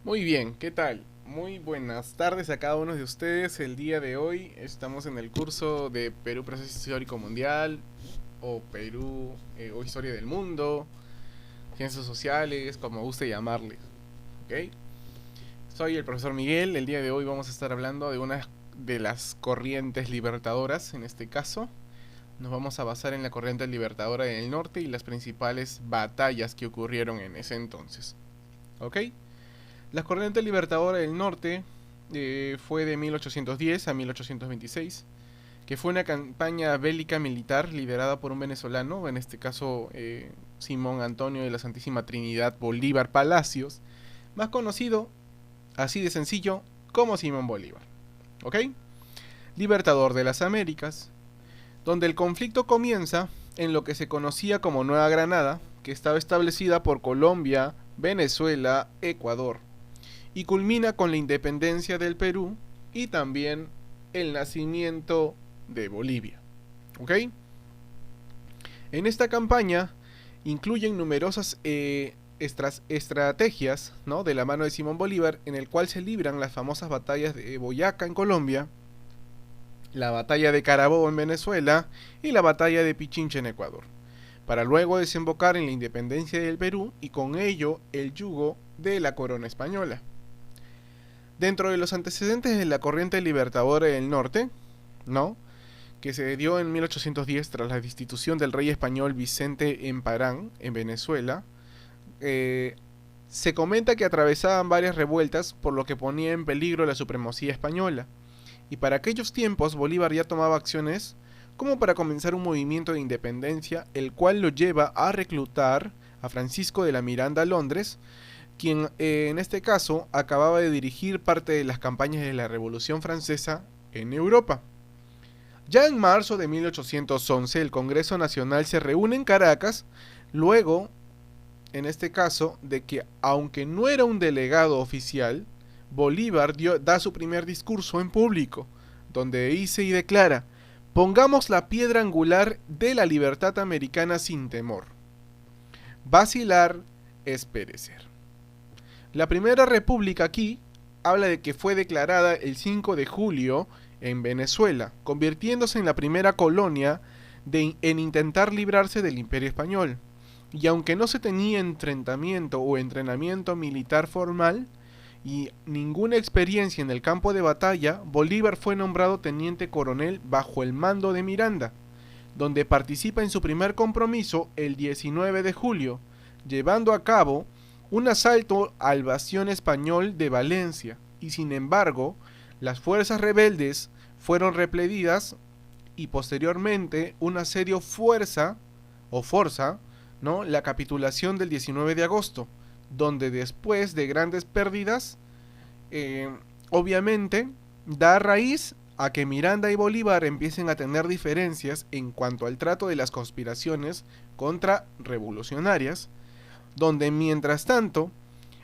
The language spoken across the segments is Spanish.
Muy bien, ¿qué tal? Muy buenas tardes a cada uno de ustedes. El día de hoy estamos en el curso de Perú Proceso Histórico Mundial o Perú o Historia del Mundo, Ciencias Sociales, como guste llamarles. ¿Ok? Soy el profesor Miguel. El día de hoy vamos a estar hablando de una de las corrientes libertadoras. En este caso, nos vamos a basar en la corriente libertadora del norte y las principales batallas que ocurrieron en ese entonces. ¿Ok? La corriente libertadora del norte fue de 1810 a 1826, que fue una campaña bélica militar liderada por un venezolano, en este caso Simón Antonio de la Santísima Trinidad Bolívar Palacios, más conocido, así de sencillo, como Simón Bolívar. ¿Ok? Libertador de las Américas, donde el conflicto comienza en lo que se conocía como Nueva Granada, que estaba establecida por Colombia, Venezuela, Ecuador, y culmina con la independencia del Perú y también el nacimiento de Bolivia. ¿Ok? En esta campaña incluyen numerosas estrategias, ¿no?, de la mano de Simón Bolívar, en el cual se libran las famosas batallas de Boyacá en Colombia, la batalla de Carabobo en Venezuela y la batalla de Pichincha en Ecuador, para luego desembocar en la independencia del Perú y con ello el yugo de la corona española. Dentro de los antecedentes de la corriente libertadora del norte, ¿no?, que se dio en 1810 tras la destitución del rey español Vicente Emparán en Venezuela, se comenta que atravesaban varias revueltas, por lo que ponía en peligro la supremacía española. Y para aquellos tiempos Bolívar ya tomaba acciones como para comenzar un movimiento de independencia, el cual lo lleva a reclutar a Francisco de la Miranda a Londres, quien en este caso acababa de dirigir parte de las campañas de la Revolución Francesa en Europa. Ya en marzo de 1811 el Congreso Nacional se reúne en Caracas, luego, en este caso, de que aunque no era un delegado oficial, Bolívar da su primer discurso en público, donde dice y declara: pongamos la piedra angular de la libertad americana sin temor. Vacilar es perecer. La primera república aquí habla de que fue declarada el 5 de julio en Venezuela, convirtiéndose en la primera colonia en intentar librarse del Imperio Español. Y aunque no se tenía entrenamiento o entrenamiento militar formal y ninguna experiencia en el campo de batalla, Bolívar fue nombrado teniente coronel bajo el mando de Miranda, donde participa en su primer compromiso el 19 de julio, llevando a cabo un asalto al bastión español de Valencia, y sin embargo, las fuerzas rebeldes fueron repelidas y posteriormente un asedio forza, ¿no?, la capitulación del 19 de agosto, donde después de grandes pérdidas, eh, obviamente da raíz a que Miranda y Bolívar empiecen a tener diferencias en cuanto al trato de las conspiraciones contrarrevolucionarias, donde mientras tanto,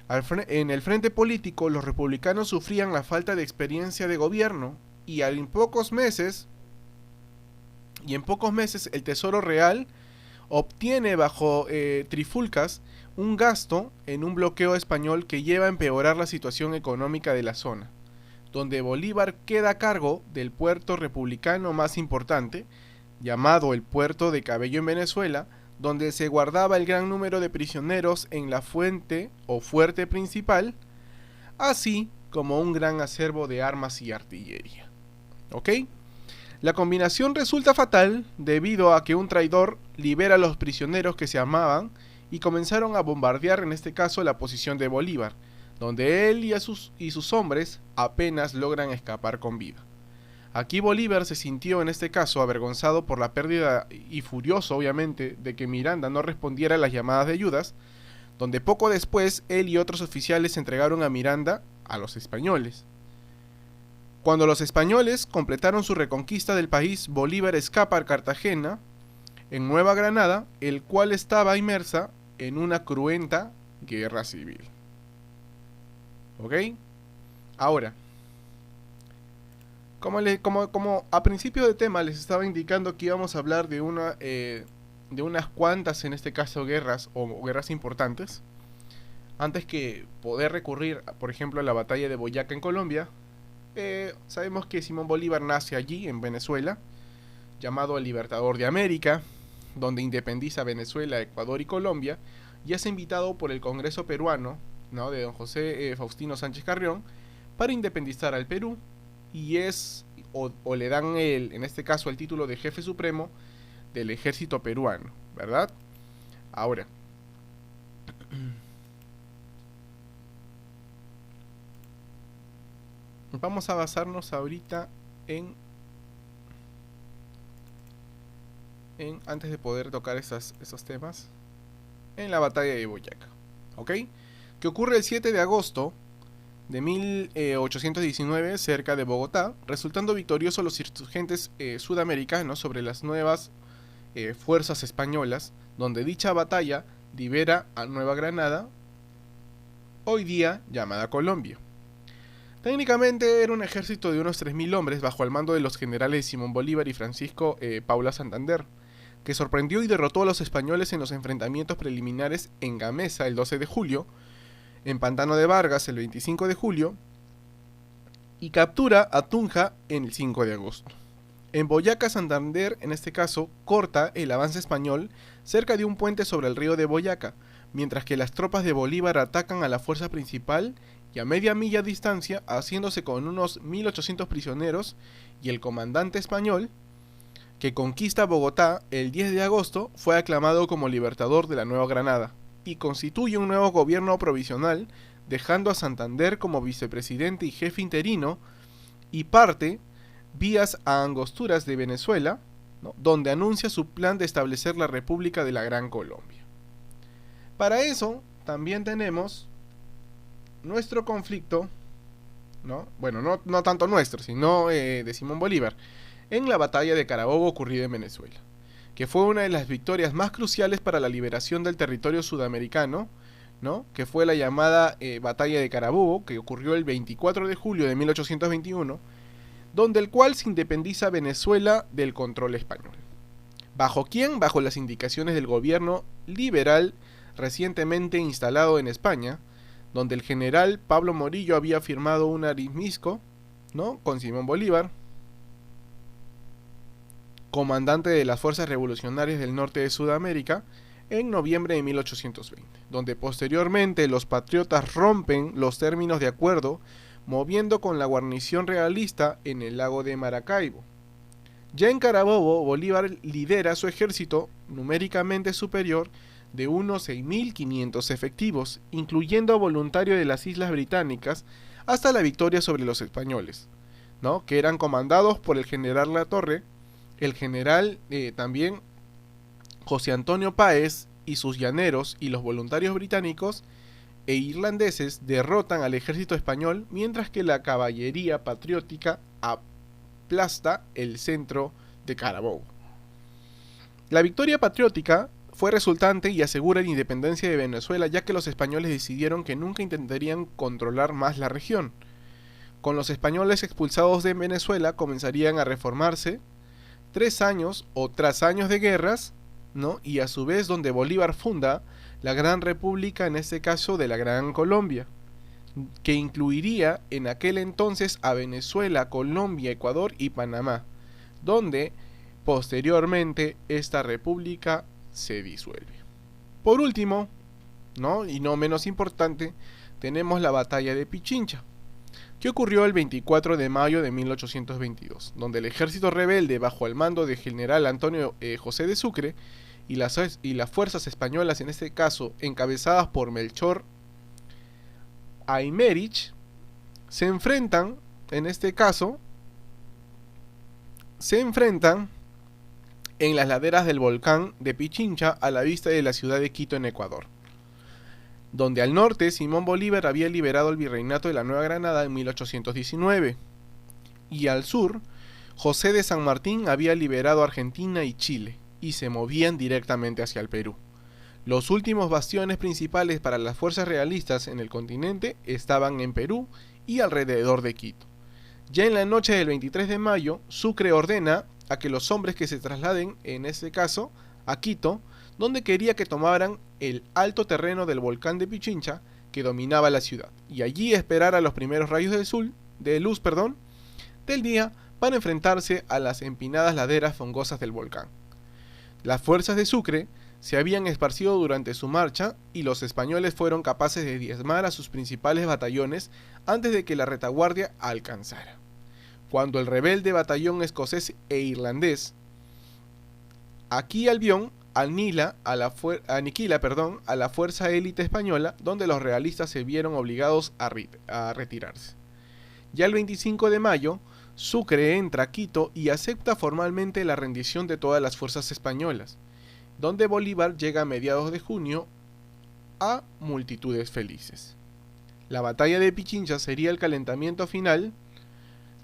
en el frente político los republicanos sufrían la falta de experiencia de gobierno y en pocos meses el Tesoro Real obtiene bajo trifulcas un gasto en un bloqueo español que lleva a empeorar la situación económica de la zona, donde Bolívar queda a cargo del puerto republicano más importante, llamado el puerto de Cabello en Venezuela, donde se guardaba el gran número de prisioneros en la fuente o fuerte principal, así como un gran acervo de armas y artillería. ¿Ok? La combinación resulta fatal debido a que un traidor libera a los prisioneros que se amaban y comenzaron a bombardear, en este caso, la posición de Bolívar, donde él y sus hombres apenas logran escapar con vida. Aquí Bolívar se sintió en este caso avergonzado por la pérdida y furioso obviamente de que Miranda no respondiera a las llamadas de ayudas, donde poco después él y otros oficiales entregaron a Miranda a los españoles. Cuando los españoles completaron su reconquista del país, Bolívar escapa a Cartagena, en Nueva Granada, el cual estaba inmersa en una cruenta guerra civil. ¿Ok? Ahora, como a principio de tema les estaba indicando que íbamos a hablar de unas cuantas, en este caso, guerras o guerras importantes. Antes que poder recurrir, por ejemplo, a la batalla de Boyacá en Colombia, sabemos que Simón Bolívar nace allí, en Venezuela, llamado el Libertador de América, donde independiza Venezuela, Ecuador y Colombia, y es invitado por el Congreso peruano, ¿no?, de don José Faustino Sánchez Carrión, para independizar al Perú, y o le dan en este caso el título de jefe supremo del ejército peruano, ¿verdad? Ahora, vamos a basarnos ahorita antes de poder tocar esos temas, en la batalla de Boyacá, ¿ok? Que ocurre el 7 de agosto de 1819 cerca de Bogotá, resultando victoriosos los insurgentes sudamericanos sobre las nuevas fuerzas españolas, donde dicha batalla libera a Nueva Granada, hoy día llamada Colombia. Técnicamente era un ejército de unos 3.000 hombres bajo el mando de los generales Simón Bolívar y Francisco Paula Santander, que sorprendió y derrotó a los españoles en los enfrentamientos preliminares en Gamesa el 12 de julio, en Pantano de Vargas el 25 de julio, y captura a Tunja en el 5 de agosto. En Boyacá, Santander, en este caso, corta el avance español cerca de un puente sobre el río de Boyacá, mientras que las tropas de Bolívar atacan a la fuerza principal y a media milla de distancia, haciéndose con unos 1.800 prisioneros, y el comandante español, que conquista Bogotá el 10 de agosto, fue aclamado como libertador de la Nueva Granada, y constituye un nuevo gobierno provisional, dejando a Santander como vicepresidente y jefe interino, y parte vías a Angosturas de Venezuela, ¿no?, donde anuncia su plan de establecer la República de la Gran Colombia. Para eso también tenemos nuestro conflicto, ¿no? Bueno, no tanto nuestro, sino de Simón Bolívar, en la batalla de Carabobo ocurrida en Venezuela, que fue una de las victorias más cruciales para la liberación del territorio sudamericano, ¿no?, que fue la llamada batalla de Carabobo, que ocurrió el 24 de julio de 1821, donde el cual se independiza Venezuela del control español. ¿Bajo quién? Bajo las indicaciones del gobierno liberal recientemente instalado en España, donde el general Pablo Morillo había firmado un arismisco, ¿no?, con Simón Bolívar, comandante de las fuerzas revolucionarias del norte de Sudamérica, en noviembre de 1820, donde posteriormente los patriotas rompen los términos de acuerdo, moviendo con la guarnición realista en el lago de Maracaibo. Ya en Carabobo, Bolívar lidera su ejército numéricamente superior de unos 6.500 efectivos, incluyendo voluntarios de las Islas Británicas, hasta la victoria sobre los españoles, ¿no?, que eran comandados por el general Latorre, el general también José Antonio Páez, y sus llaneros y los voluntarios británicos e irlandeses derrotan al ejército español, mientras que la caballería patriótica aplasta el centro de Carabobo. La victoria patriótica fue resultante y asegura la independencia de Venezuela, ya que los españoles decidieron que nunca intentarían controlar más la región. Con los españoles expulsados de Venezuela comenzarían a reformarse 3 años o tras años de guerras, ¿no?, y a su vez donde Bolívar funda la Gran República, en este caso de la Gran Colombia, que incluiría en aquel entonces a Venezuela, Colombia, Ecuador y Panamá, donde posteriormente esta república se disuelve. Por último, ¿no?, y no menos importante, tenemos la batalla de Pichincha, que ocurrió el 24 de mayo de 1822, donde el ejército rebelde bajo el mando del general Antonio José de Sucre y las fuerzas españolas, en este caso encabezadas por Melchor Aymerich, se enfrentan en las laderas del volcán de Pichincha a la vista de la ciudad de Quito, en Ecuador, donde al norte Simón Bolívar había liberado el virreinato de la Nueva Granada en 1819, y al sur José de San Martín había liberado Argentina y Chile, y se movían directamente hacia el Perú. Los últimos bastiones principales para las fuerzas realistas en el continente estaban en Perú y alrededor de Quito. Ya en la noche del 23 de mayo, Sucre ordena a que los hombres que se trasladen, en este caso, a Quito, donde quería que tomaran el alto terreno del volcán de Pichincha, que dominaba la ciudad, y allí esperar a los primeros rayos de luz del día para enfrentarse a las empinadas laderas fongosas del volcán. Las fuerzas de Sucre se habían esparcido durante su marcha y los españoles fueron capaces de diezmar a sus principales batallones antes de que la retaguardia alcanzara. Cuando el rebelde batallón escocés e irlandés, aquí Albión, aniquila a la fuerza élite española, donde los realistas se vieron obligados a retirarse. Ya el 25 de mayo, Sucre entra a Quito y acepta formalmente la rendición de todas las fuerzas españolas, donde Bolívar llega a mediados de junio a multitudes felices. La batalla de Pichincha sería el calentamiento final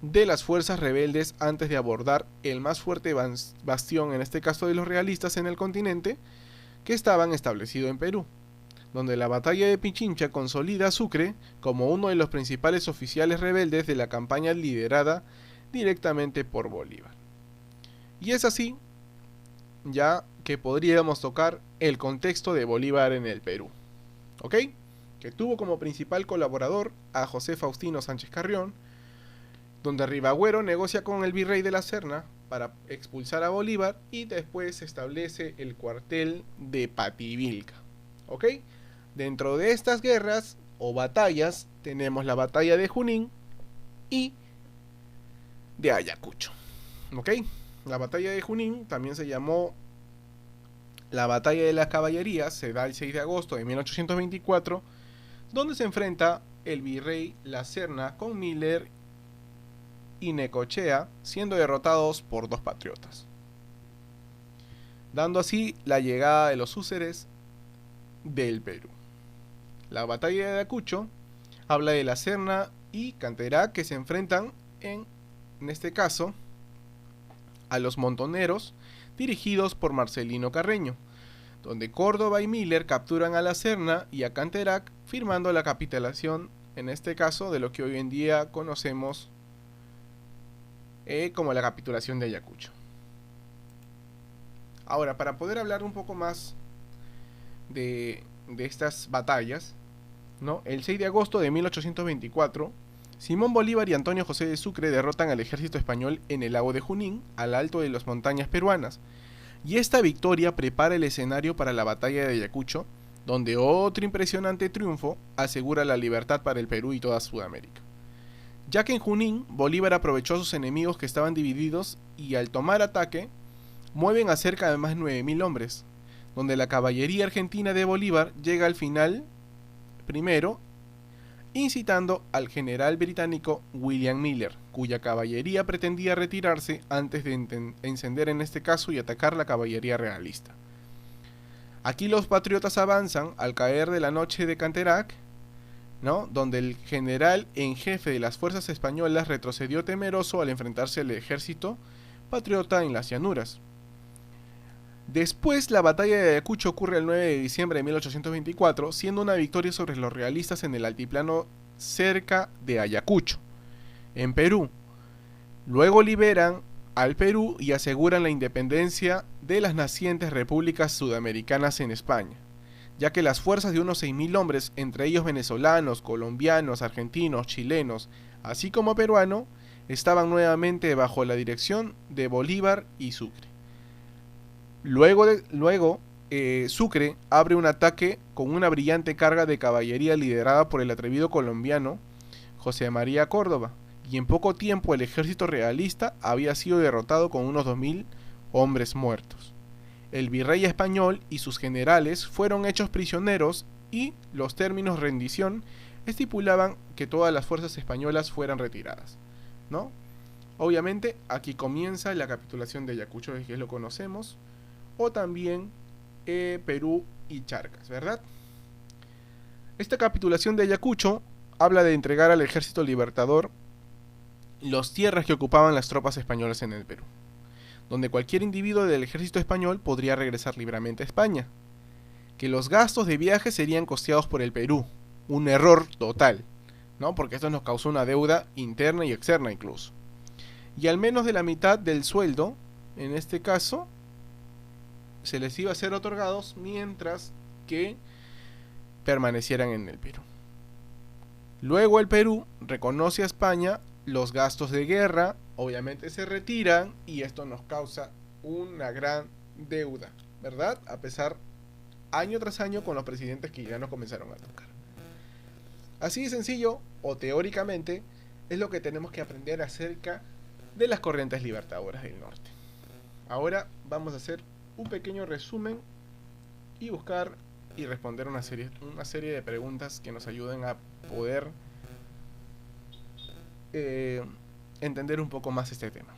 de las fuerzas rebeldes antes de abordar el más fuerte bastión, en este caso de los realistas en el continente, que estaban establecidos en Perú, donde la batalla de Pichincha consolida a Sucre como uno de los principales oficiales rebeldes de la campaña liderada directamente por Bolívar. Y es así ya que podríamos tocar el contexto de Bolívar en el Perú, ¿ok? Que tuvo como principal colaborador a José Faustino Sánchez Carrión, donde Ribagüero negocia con el virrey de la Serna para expulsar a Bolívar y después se establece el cuartel de Pativilca, ¿ok? Dentro de estas guerras o batallas tenemos la batalla de Junín y de Ayacucho, ¿ok? La batalla de Junín también se llamó la batalla de las caballerías, se da el 6 de agosto de 1824, donde se enfrenta el virrey La Serna con Miller y Necochea, siendo derrotados por dos patriotas, dando así la llegada de los húsares del Perú. La batalla de Ayacucho habla de La Serna y Canterac, que se enfrentan en este caso a los montoneros dirigidos por Marcelino Carreño, donde Córdoba y Miller capturan a La Serna y a Canterac, firmando la capitulación, en este caso, de lo que hoy en día conocemos como la capitulación de Ayacucho. Ahora, para poder hablar un poco más de estas batallas, ¿no? El 6 de agosto de 1824, Simón Bolívar y Antonio José de Sucre derrotan al ejército español en el lago de Junín, al alto de las montañas peruanas, y esta victoria prepara el escenario para la batalla de Ayacucho, donde otro impresionante triunfo asegura la libertad para el Perú y toda Sudamérica. Ya que en Junín, Bolívar aprovechó a sus enemigos que estaban divididos y al tomar ataque, mueven a cerca de más de 9.000 hombres, donde la caballería argentina de Bolívar llega al final primero, incitando al general británico William Miller, cuya caballería pretendía retirarse antes de encender en este caso y atacar la caballería realista. Aquí los patriotas avanzan al caer de la noche de Canterac, ¿no? Donde el general en jefe de las fuerzas españolas retrocedió temeroso al enfrentarse al ejército patriota en las llanuras. Después, la batalla de Ayacucho ocurre el 9 de diciembre de 1824, siendo una victoria sobre los realistas en el altiplano cerca de Ayacucho, en Perú. Luego liberan al Perú y aseguran la independencia de las nacientes repúblicas sudamericanas en España, ya que las fuerzas de unos 6.000 hombres, entre ellos venezolanos, colombianos, argentinos, chilenos, así como peruanos, estaban nuevamente bajo la dirección de Bolívar y Sucre. Luego Sucre abre un ataque con una brillante carga de caballería liderada por el atrevido colombiano José María Córdoba, y en poco tiempo el ejército realista había sido derrotado con unos 2.000 hombres muertos. El virrey español y sus generales fueron hechos prisioneros y los términos rendición estipulaban que todas las fuerzas españolas fueran retiradas, ¿no? Obviamente aquí comienza la capitulación de Ayacucho, que lo conocemos, o también Perú y Charcas, ¿verdad? Esta capitulación de Ayacucho habla de entregar al ejército libertador las tierras que ocupaban las tropas españolas en el Perú, donde cualquier individuo del ejército español podría regresar libremente a España, que los gastos de viaje serían costeados por el Perú, un error total, ¿no? Porque esto nos causó una deuda interna y externa incluso, y al menos de la mitad del sueldo, en este caso, se les iba a ser otorgados mientras que permanecieran en el Perú. Luego el Perú reconoce a España los gastos de guerra, obviamente se retiran y esto nos causa una gran deuda, ¿verdad? A pesar año tras año con los presidentes que ya nos comenzaron a tocar. Así de sencillo, o teóricamente, es lo que tenemos que aprender acerca de las corrientes libertadoras del norte. Ahora vamos a hacer un pequeño resumen y buscar y responder una serie de preguntas que nos ayuden a poder entender un poco más este tema.